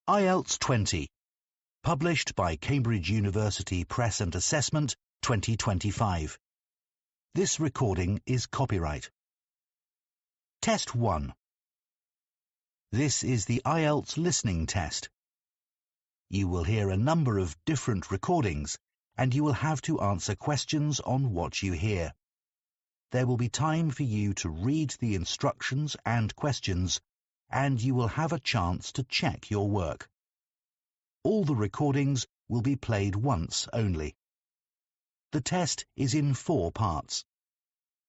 IELTS 20, published by Cambridge University Press and Assessment 2025. This recording is copyright. Test 1. This is the IELTS listening test. You will hear a number of different recordings, and you will have to answer questions on what you hear. There will be time for you to read the instructions and questions, and you will have a chance to check your work. All the recordings will be played once only. The test is in 4 parts.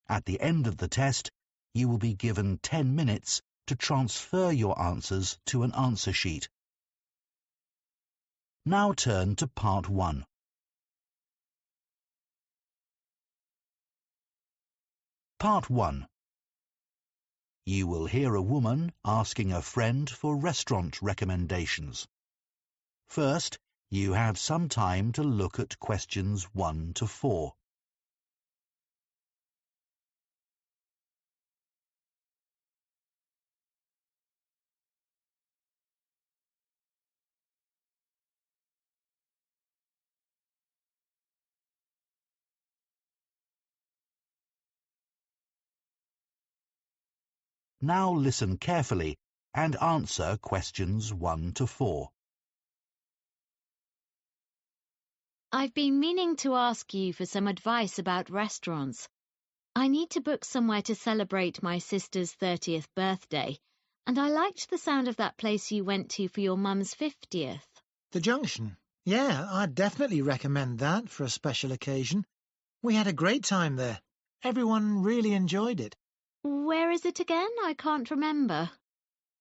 At the end of the test, you will be given 10 minutes to transfer your answers to an answer sheet. Now turn to Part 1. Part 1. You will hear a woman asking a friend for restaurant recommendations. First, you have some time to look at questions 1 to 4. Now listen carefully and answer questions 1 to 4. I've been meaning to ask you for some advice about restaurants. I need to book somewhere to celebrate my sister's 30th birthday, and I liked the sound of that place you went to for your mum's 50th. The Junction. Yeah, I'd definitely recommend that for a special occasion. We had a great time there. Everyone really enjoyed it. Where is it again? I can't remember.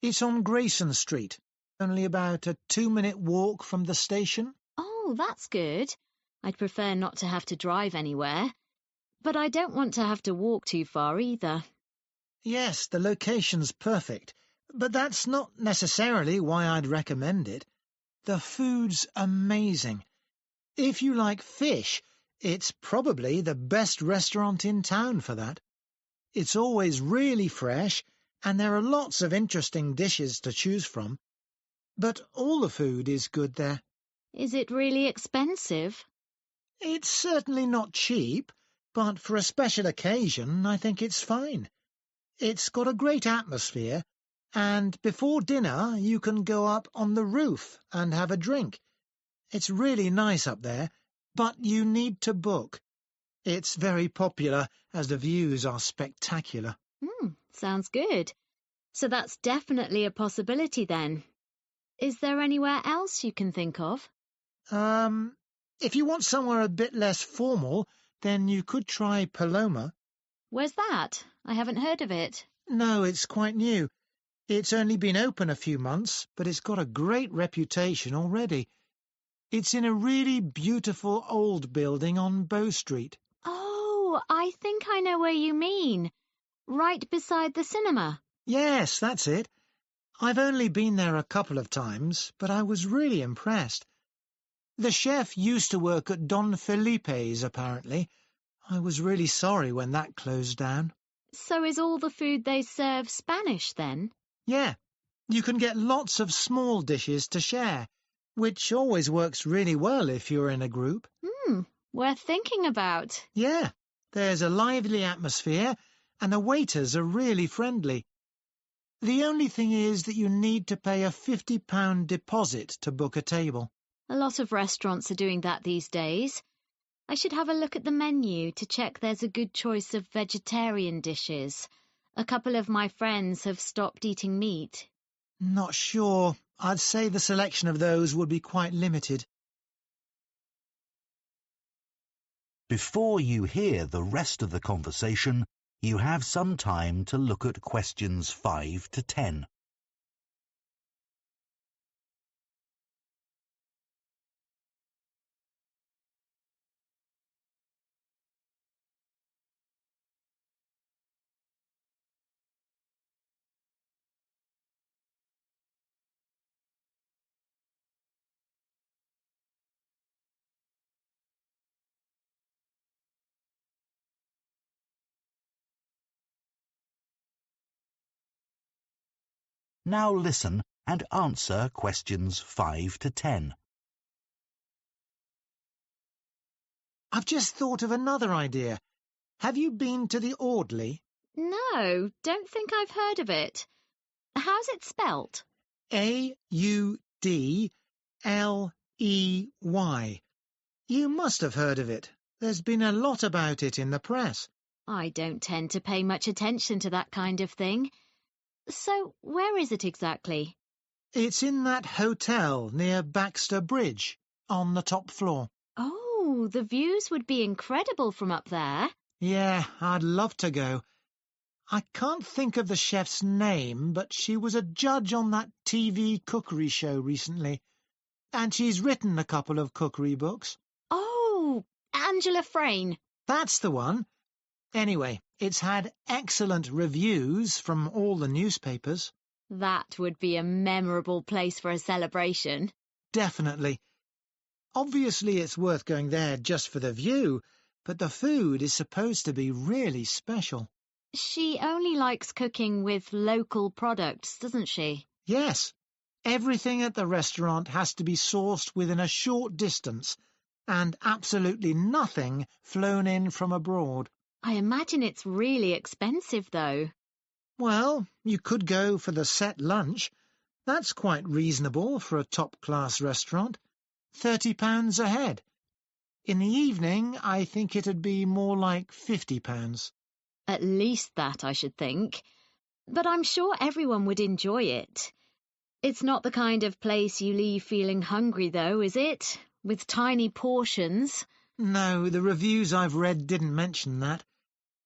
It's on Grayson Street, only about a 2-minute walk from the station. Oh, that's good. I'd prefer not to have to drive anywhere, but I don't want to have to walk too far either. Yes, the location's perfect, but that's not necessarily why I'd recommend it. The food's amazing. If you like fish, it's probably the best restaurant in town for that. It's always really fresh, and there are lots of interesting dishes to choose from. But all the food is good there. Is it really expensive? It's certainly not cheap, but for a special occasion, I think it's fine. It's got a great atmosphere, and before dinner you can go up on the roof and have a drink. It's really nice up there, but you need to book. It's very popular, as the views are spectacular. Sounds good. So that's definitely a possibility then. Is there anywhere else you can think of? If you want somewhere a bit less formal, then you could try Paloma. Where's that? I haven't heard of it. No, it's quite new. It's only been open a few months, but it's got a great reputation already. It's in a really beautiful old building on Bow Street. Oh, I think I know where you mean. Right beside the cinema. Yes, that's it. I've only been there a couple of times, but I was really impressed. The chef used to work at Don Felipe's, apparently. I was really sorry when that closed down. So is all the food they serve Spanish then? Yeah, you can get lots of small dishes to share, which always works really well if you're in a group. Worth thinking about. Yeah, there's a lively atmosphere, and the waiters are really friendly. The only thing is that you need to pay a £50 deposit to book a table. A lot of restaurants are doing that these days. I should have a look at the menu to check there's a good choice of vegetarian dishes. A couple of my friends have stopped eating meat. Not sure. I'd say the selection of those would be quite limited. Before you hear the rest of the conversation, you have some time to look at questions 5 to 10. Now listen and answer questions 5 to 10. I've just thought of another idea. Have you been to the Audley? No, don't think I've heard of it. How's it spelt? Audley. You must have heard of it. There's been a lot about it in the press. I don't tend to pay much attention to that kind of thing. So, where is it exactly? It's in that hotel near Baxter Bridge, on the top floor. Oh, the views would be incredible from up there. Yeah, I'd love to go. I can't think of the chef's name, but she was a judge on that TV cookery show recently. And she's written a couple of cookery books. Oh, Angela Frain. That's the one. Anyway, it's had excellent reviews from all the newspapers. That would be a memorable place for a celebration. Definitely. Obviously, it's worth going there just for the view, but the food is supposed to be really special. She only likes cooking with local products, doesn't she? Yes. Everything at the restaurant has to be sourced within a short distance, and absolutely nothing flown in from abroad. I imagine it's really expensive, though. Well, you could go for the set lunch. That's quite reasonable for a top-class restaurant. £30 a head. In the evening, I think it'd be more like £50. At least that, I should think. But I'm sure everyone would enjoy it. It's not the kind of place you leave feeling hungry, though, is it? With tiny portions. No, the reviews I've read didn't mention that.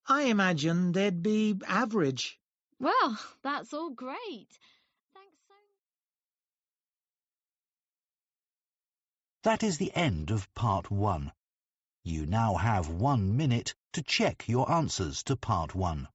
I imagine they'd be average. Well, that's all great. Thanks so much. That is the end of Part 1. You now have 1 minute to check your answers to Part 1.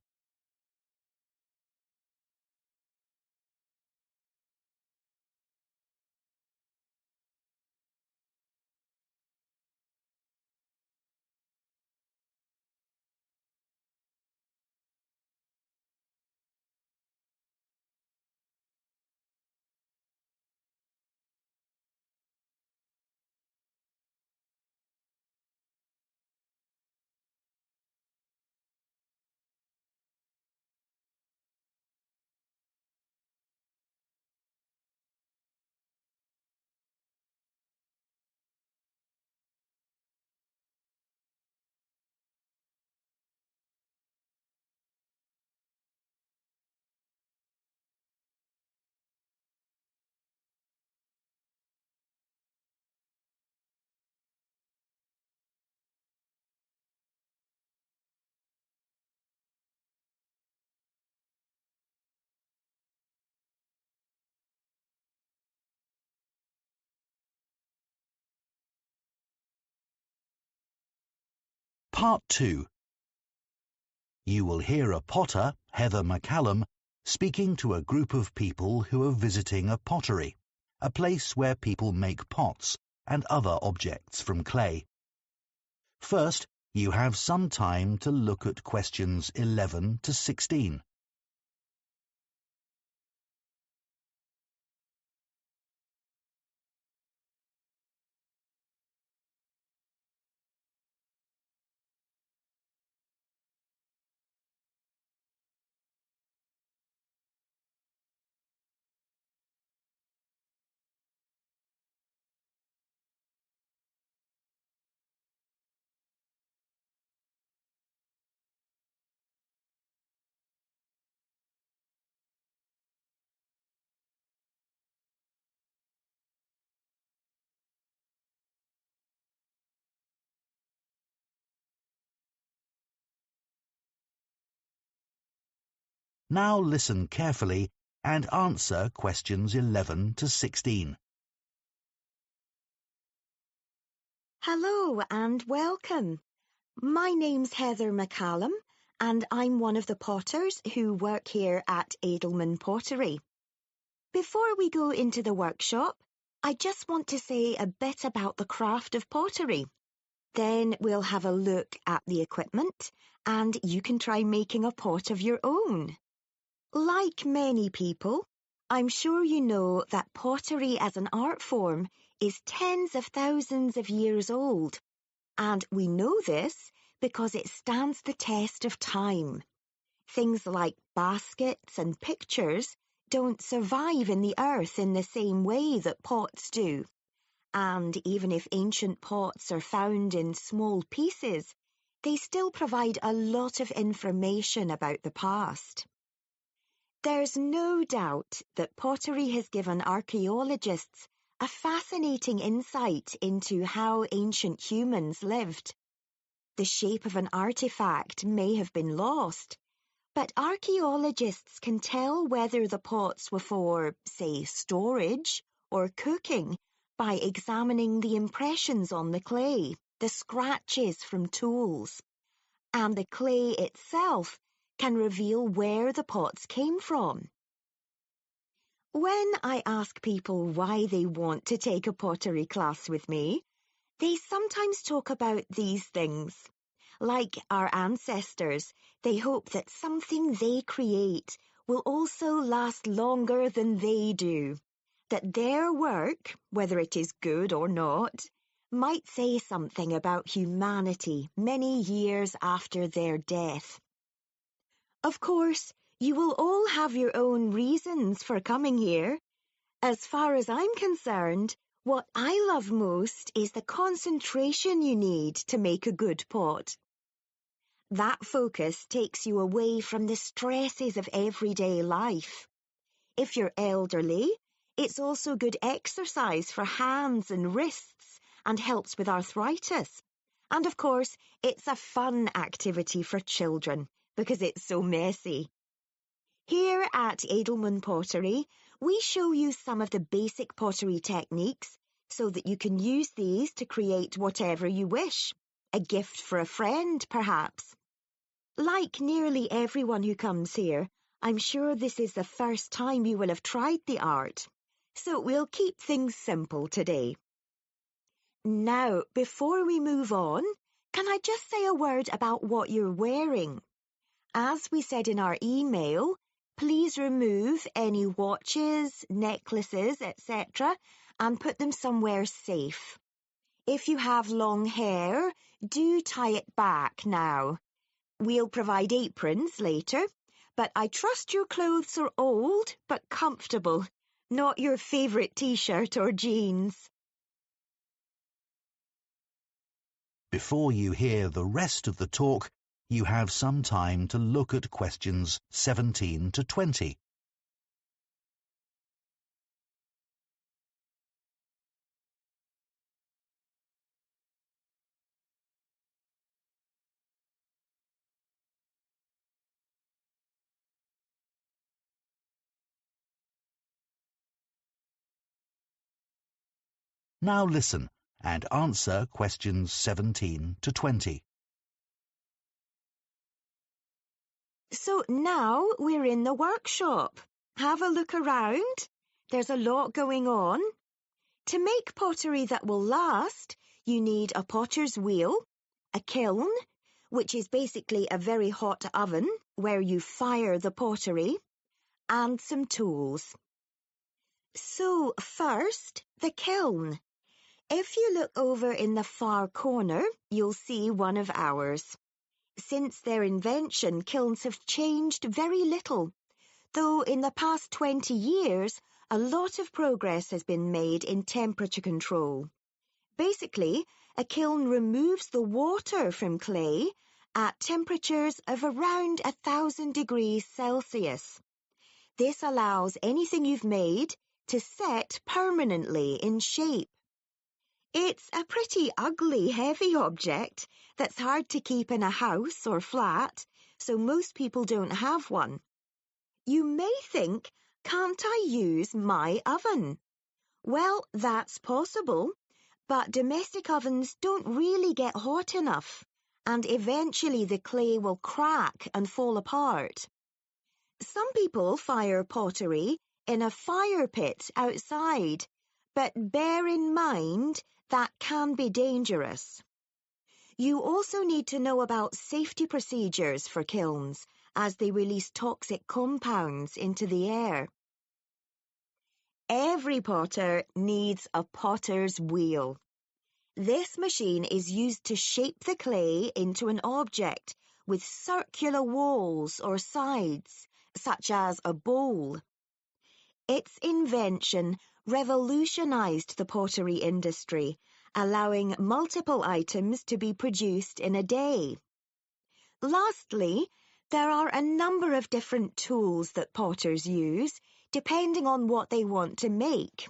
Part 2. You will hear a potter, Heather McCallum, speaking to a group of people who are visiting a pottery, a place where people make pots and other objects from clay. First, you have some time to look at questions 11 to 16. Now listen carefully and answer questions 11 to 16. Hello and welcome. My name's Heather McCallum and I'm one of the potters who work here at Edelman Pottery. Before we go into the workshop, I just want to say a bit about the craft of pottery. Then we'll have a look at the equipment and you can try making a pot of your own. Like many people, I'm sure you know that pottery as an art form is tens of thousands of years old, and we know this because it stands the test of time. Things like baskets and pictures don't survive in the earth in the same way that pots do. And even if ancient pots are found in small pieces, they still provide a lot of information about the past. There's no doubt that pottery has given archaeologists a fascinating insight into how ancient humans lived. The shape of an artifact may have been lost, but archaeologists can tell whether the pots were for, say, storage or cooking by examining the impressions on the clay, the scratches from tools, and the clay itself can reveal where the pots came from. When I ask people why they want to take a pottery class with me, they sometimes talk about these things. Like our ancestors, they hope that something they create will also last longer than they do, that their work, whether it is good or not, might say something about humanity many years after their death. Of course, you will all have your own reasons for coming here. As far as I'm concerned, what I love most is the concentration you need to make a good pot. That focus takes you away from the stresses of everyday life. If you're elderly, it's also good exercise for hands and wrists and helps with arthritis. And of course, it's a fun activity for children because it's so messy. Here at Edelman Pottery, we show you some of the basic pottery techniques so that you can use these to create whatever you wish. A gift for a friend, perhaps. Like nearly everyone who comes here, I'm sure this is the first time you will have tried the art. So we'll keep things simple today. Now, before we move on, can I just say a word about what you're wearing? As we said in our email, please remove any watches, necklaces, etc. and put them somewhere safe. If you have long hair, do tie it back now. We'll provide aprons later, but I trust your clothes are old but comfortable, not your favourite t-shirt or jeans. Before you hear the rest of the talk, you have some time to look at questions 17 to 20. Now listen and answer questions 17 to 20. So now we're in the workshop. Have a look around. There's a lot going on. To make pottery that will last, you need a potter's wheel, a kiln, which is basically a very hot oven where you fire the pottery, and some tools. So first, the kiln. If you look over in the far corner, you'll see one of ours. Since their invention, kilns have changed very little, though in the past 20 years, a lot of progress has been made in temperature control. Basically, a kiln removes the water from clay at temperatures of around 1,000 degrees Celsius. This allows anything you've made to set permanently in shape. It's a pretty ugly, heavy object that's hard to keep in a house or flat, so most people don't have one. You may think, can't I use my oven? Well, that's possible, but domestic ovens don't really get hot enough, and eventually the clay will crack and fall apart. Some people fire pottery in a fire pit outside, but bear in mind that can be dangerous. You also need to know about safety procedures for kilns, as they release toxic compounds into the air. Every potter needs a potter's wheel. This machine is used to shape the clay into an object with circular walls or sides, such as a bowl. Its invention revolutionized the pottery industry, allowing multiple items to be produced in a day. Lastly, there are a number of different tools that potters use, depending on what they want to make.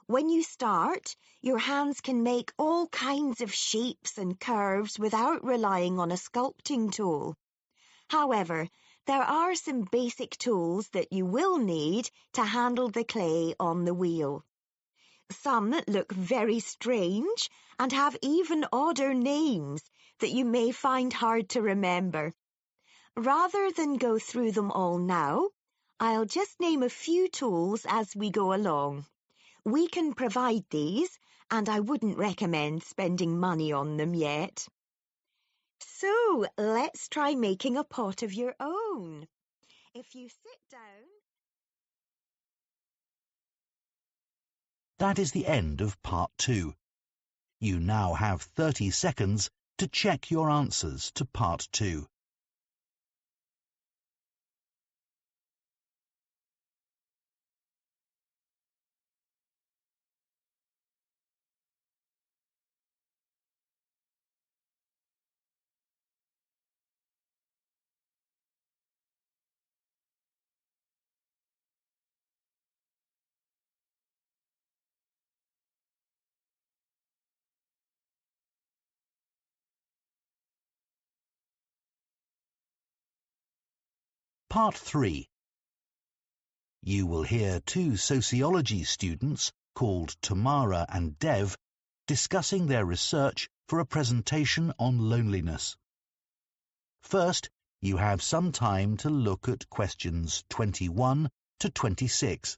When you start, your hands can make all kinds of shapes and curves without relying on a sculpting tool. However, there are some basic tools that you will need to handle the clay on the wheel. Some look very strange and have even odder names that you may find hard to remember. Rather than go through them all now, I'll just name a few tools as we go along. We can provide these, and I wouldn't recommend spending money on them yet. So, let's try making a pot of your own. If you sit down... That is the end of part 2. You now have 30 seconds to check your answers to part 2. Part 3. You will hear two sociology students called Tamara and Dev discussing their research for a presentation on loneliness. First, you have some time to look at questions 21 to 26.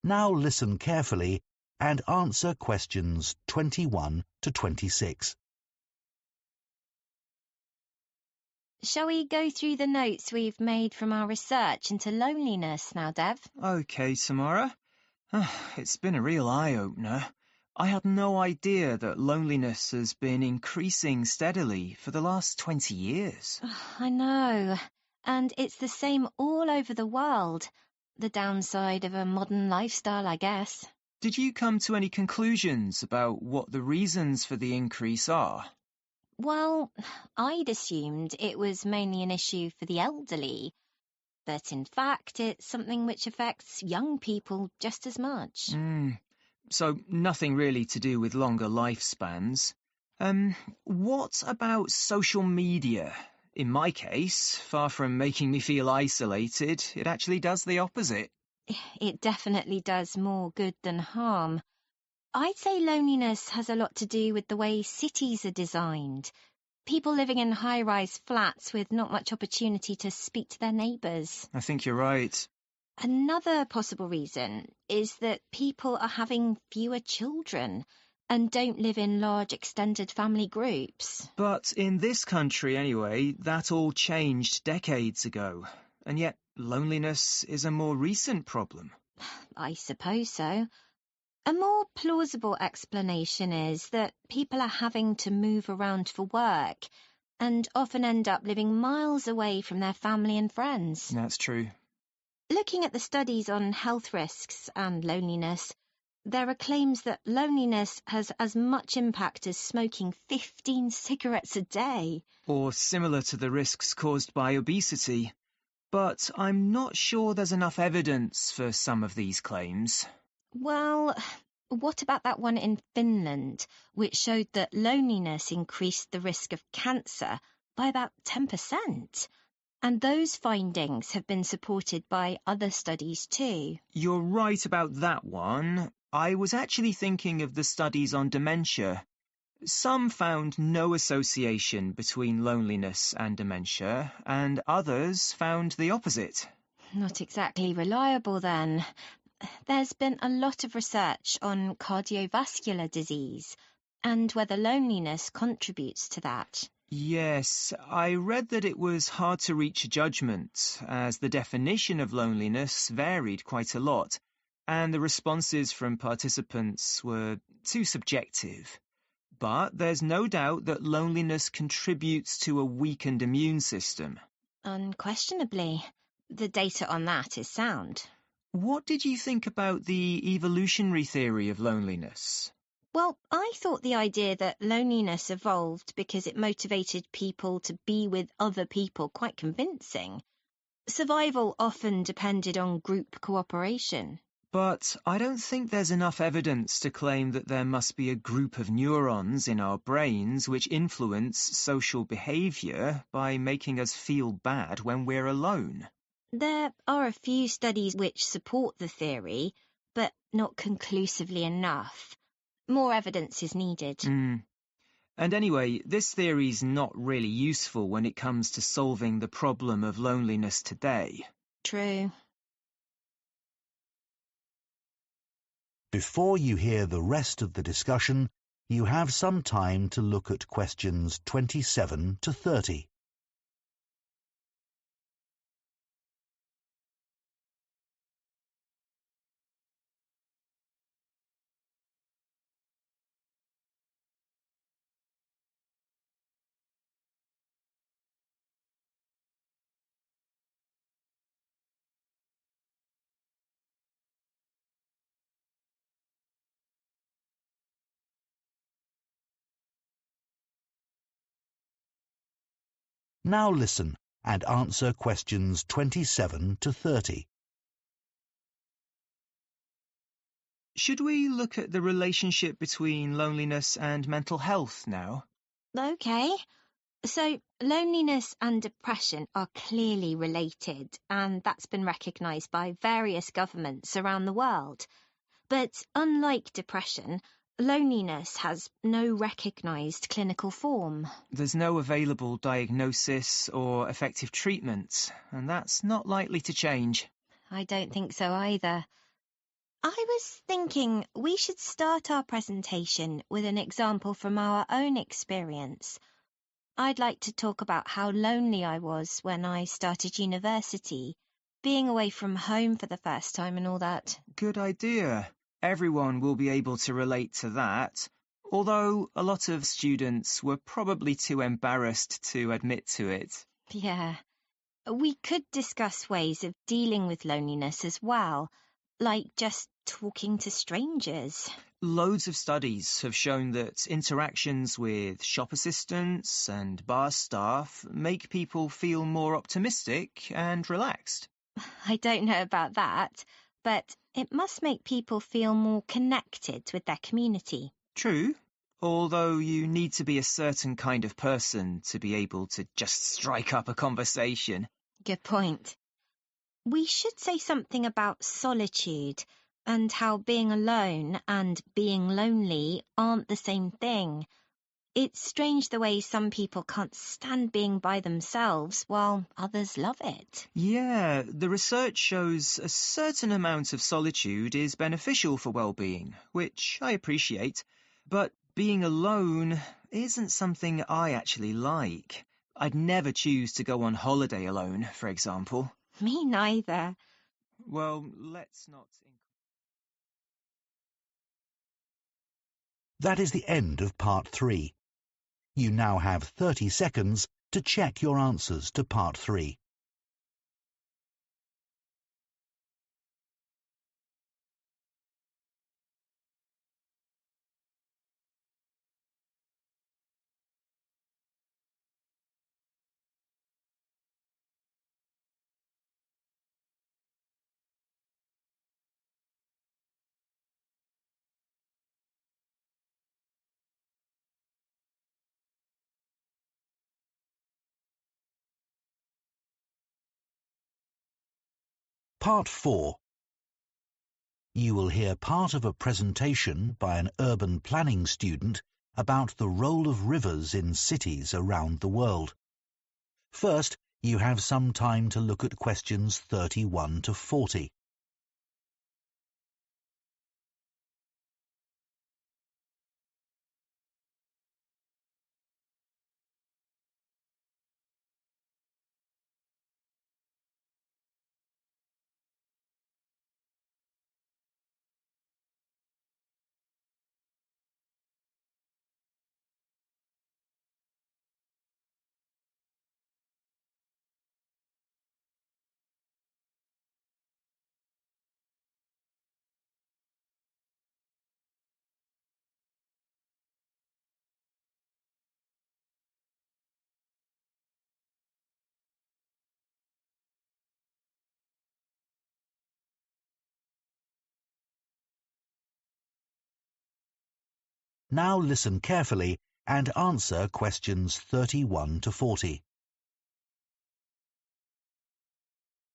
Now listen carefully and answer questions 21 to 26. Shall we go through the notes we've made from our research into loneliness now, Dev? OK, Samara. It's been a real eye-opener. I had no idea that loneliness has been increasing steadily for the last 20 years. I know. And it's the same all over the world. The downside of a modern lifestyle, I guess. Did you come to any conclusions about what the reasons for the increase are? Well, I'd assumed it was mainly an issue for the elderly, but in fact it's something which affects young people just as much. So nothing really to do with longer lifespans. What about social media? In my case, far from making me feel isolated, it actually does the opposite. It definitely does more good than harm. I'd say loneliness has a lot to do with the way cities are designed. People living in high-rise flats with not much opportunity to speak to their neighbours. I think you're right. Another possible reason is that people are having fewer children and don't live in large extended family groups. But in this country anyway, that all changed decades ago. And yet loneliness is a more recent problem. I suppose so. A more plausible explanation is that people are having to move around for work and often end up living miles away from their family and friends. That's true. Looking at the studies on health risks and loneliness, there are claims that loneliness has as much impact as smoking 15 cigarettes a day. Or similar to the risks caused by obesity. But I'm not sure there's enough evidence for some of these claims. Well, what about that one in Finland, which showed that loneliness increased the risk of cancer by about 10%? And those findings have been supported by other studies too. You're right about that one. I was actually thinking of the studies on dementia. Some found no association between loneliness and dementia, and others found the opposite. Not exactly reliable then. There's been a lot of research on cardiovascular disease and whether loneliness contributes to that. Yes, I read that it was hard to reach a judgment, as the definition of loneliness varied quite a lot, and the responses from participants were too subjective. But there's no doubt that loneliness contributes to a weakened immune system. Unquestionably, the data on that is sound. What did you think about the evolutionary theory of loneliness? Well, I thought the idea that loneliness evolved because it motivated people to be with other people quite convincing. Survival often depended on group cooperation. But I don't think there's enough evidence to claim that there must be a group of neurons in our brains which influence social behaviour by making us feel bad when we're alone. There are a few studies which support the theory, but not conclusively enough. More evidence is needed. And anyway, this theory's not really useful when it comes to solving the problem of loneliness today. True. Before you hear the rest of the discussion, you have some time to look at questions 27 to 30. Now listen and answer questions 27 to 30. Should we look at the relationship between loneliness and mental health now? Okay. So, loneliness and depression are clearly related, and that's been recognised by various governments around the world. But unlike depression, loneliness has no recognised clinical form. There's no available diagnosis or effective treatment, and that's not likely to change. I don't think so either. I was thinking we should start our presentation with an example from our own experience. I'd like to talk about how lonely I was when I started university, being away from home for the first time and all that. Good idea. Everyone will be able to relate to that, although a lot of students were probably too embarrassed to admit to it. Yeah. We could discuss ways of dealing with loneliness as well, like just talking to strangers. Loads of studies have shown that interactions with shop assistants and bar staff make people feel more optimistic and relaxed. I don't know about that, but it must make people feel more connected with their community. True, although you need to be a certain kind of person to be able to just strike up a conversation. Good point. We should say something about solitude and how being alone and being lonely aren't the same thing. It's strange the way some people can't stand being by themselves while others love it. Yeah, the research shows a certain amount of solitude is beneficial for well-being, which I appreciate, but being alone isn't something I actually like. I'd never choose to go on holiday alone, for example. Me neither. Well, let's not... That is the end of part 3. You now have 30 seconds to check your answers to part 3. Part 4. You will hear part of a presentation by an urban planning student about the role of rivers in cities around the world. First, you have some time to look at questions 31 to 40. Now listen carefully and answer questions 31 to 40.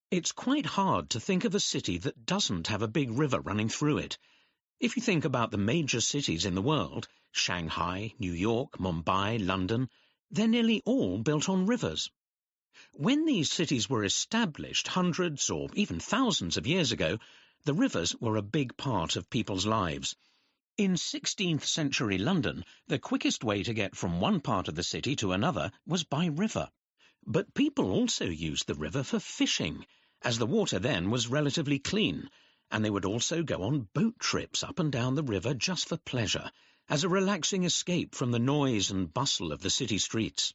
It's quite hard to think of a city that doesn't have a big river running through it. If you think about the major cities in the world, Shanghai, New York, Mumbai, London, they're nearly all built on rivers. When these cities were established hundreds or even thousands of years ago, the rivers were a big part of people's lives. In 16th century London, the quickest way to get from one part of the city to another was by river. But people also used the river for fishing, as the water then was relatively clean, and they would also go on boat trips up and down the river just for pleasure, as a relaxing escape from the noise and bustle of the city streets.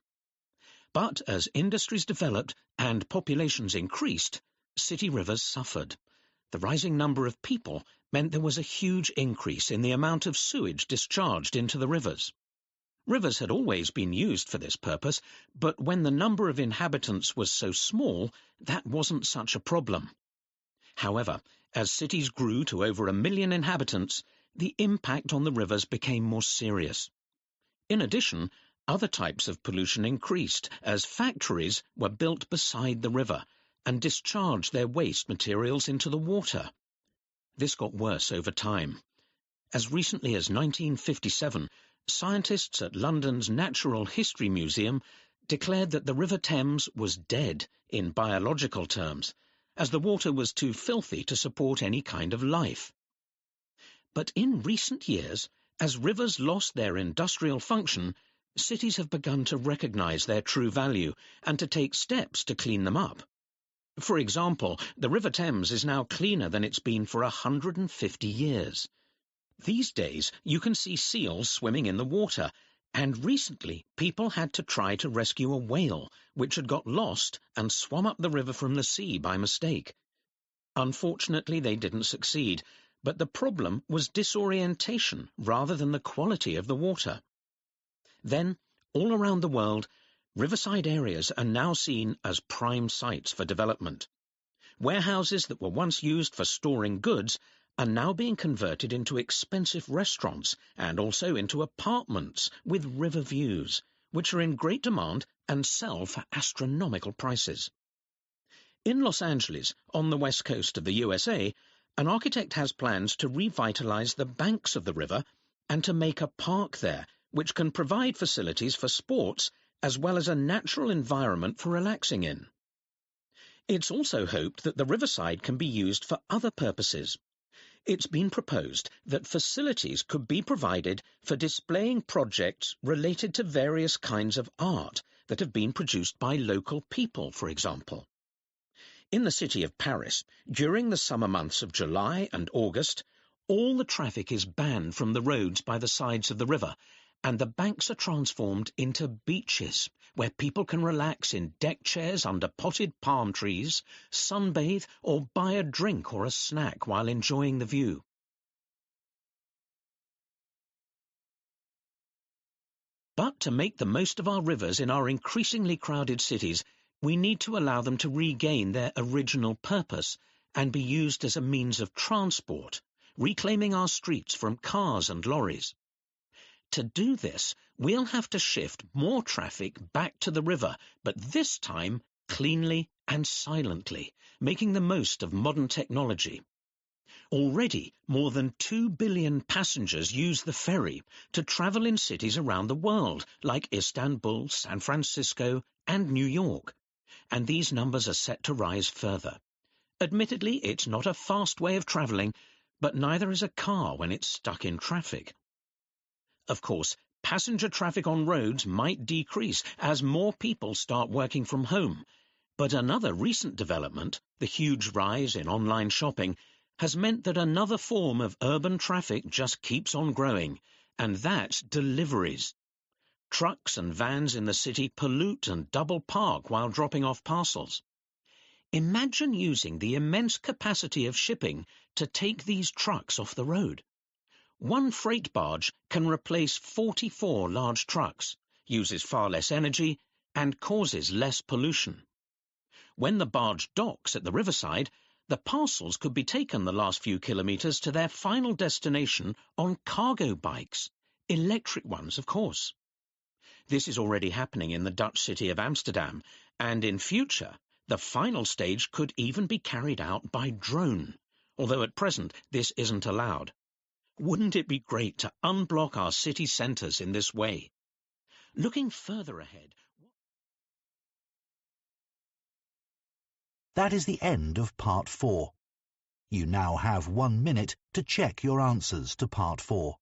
But as industries developed and populations increased, city rivers suffered. The rising number of people meant there was a huge increase in the amount of sewage discharged into the rivers. Rivers had always been used for this purpose, but when the number of inhabitants was so small, that wasn't such a problem. However, as cities grew to over 1 million inhabitants, the impact on the rivers became more serious. In addition, other types of pollution increased as factories were built beside the river and discharged their waste materials into the water. This got worse over time. As recently as 1957, scientists at London's Natural History Museum declared that the River Thames was dead in biological terms, as the water was too filthy to support any kind of life. But in recent years, as rivers lost their industrial function, cities have begun to recognize their true value and to take steps to clean them up. For example, the River Thames is now cleaner than it's been for 150 years. These days, you can see seals swimming in the water, and recently people had to try to rescue a whale, which had got lost and swum up the river from the sea by mistake. Unfortunately, they didn't succeed, but the problem was disorientation rather than the quality of the water. Then, all around the world, riverside areas are now seen as prime sites for development. Warehouses that were once used for storing goods are now being converted into expensive restaurants and also into apartments with river views, which are in great demand and sell for astronomical prices. In Los Angeles, on the west coast of the USA, an architect has plans to revitalize the banks of the river and to make a park there, which can provide facilities for sports as well as a natural environment for relaxing in. It's also hoped that the riverside can be used for other purposes. It's been proposed that facilities could be provided for displaying projects related to various kinds of art that have been produced by local people, for example. In the city of Paris, during the summer months of July and August, all the traffic is banned from the roads by the sides of the river, and the banks are transformed into beaches, where people can relax in deck chairs under potted palm trees, sunbathe, or buy a drink or a snack while enjoying the view. But to make the most of our rivers in our increasingly crowded cities, we need to allow them to regain their original purpose and be used as a means of transport, reclaiming our streets from cars and lorries. To do this, we'll have to shift more traffic back to the river, but this time cleanly and silently, making the most of modern technology. Already, more than 2 billion passengers use the ferry to travel in cities around the world, like Istanbul, San Francisco, and New York. And these numbers are set to rise further. Admittedly, it's not a fast way of travelling, but neither is a car when it's stuck in traffic. Of course, passenger traffic on roads might decrease as more people start working from home, but another recent development, the huge rise in online shopping, has meant that another form of urban traffic just keeps on growing, and that's deliveries. Trucks and vans in the city pollute and double park while dropping off parcels. Imagine using the immense capacity of shipping to take these trucks off the road. One freight barge can replace 44 large trucks, uses far less energy, and causes less pollution. When the barge docks at the riverside, the parcels could be taken the last few kilometres to their final destination on cargo bikes, electric ones, of course. This is already happening in the Dutch city of Amsterdam, and in future, the final stage could even be carried out by drone, although at present this isn't allowed. Wouldn't it be great to unblock our city centres in this way? Looking further ahead... That is the end of Part 4. You now have 1 minute to check your answers to Part 4.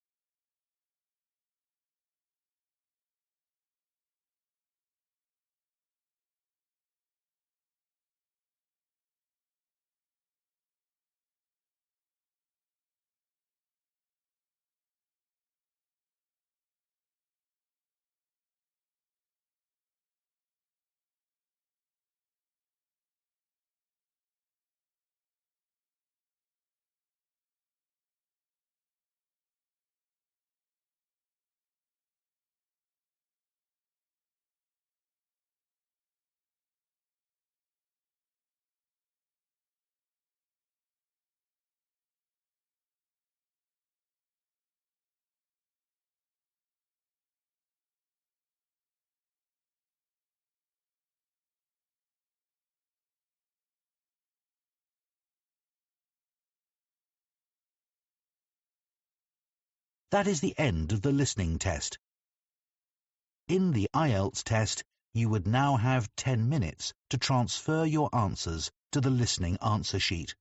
That is the end of the listening test. In the IELTS test, you would now have 10 minutes to transfer your answers to the listening answer sheet.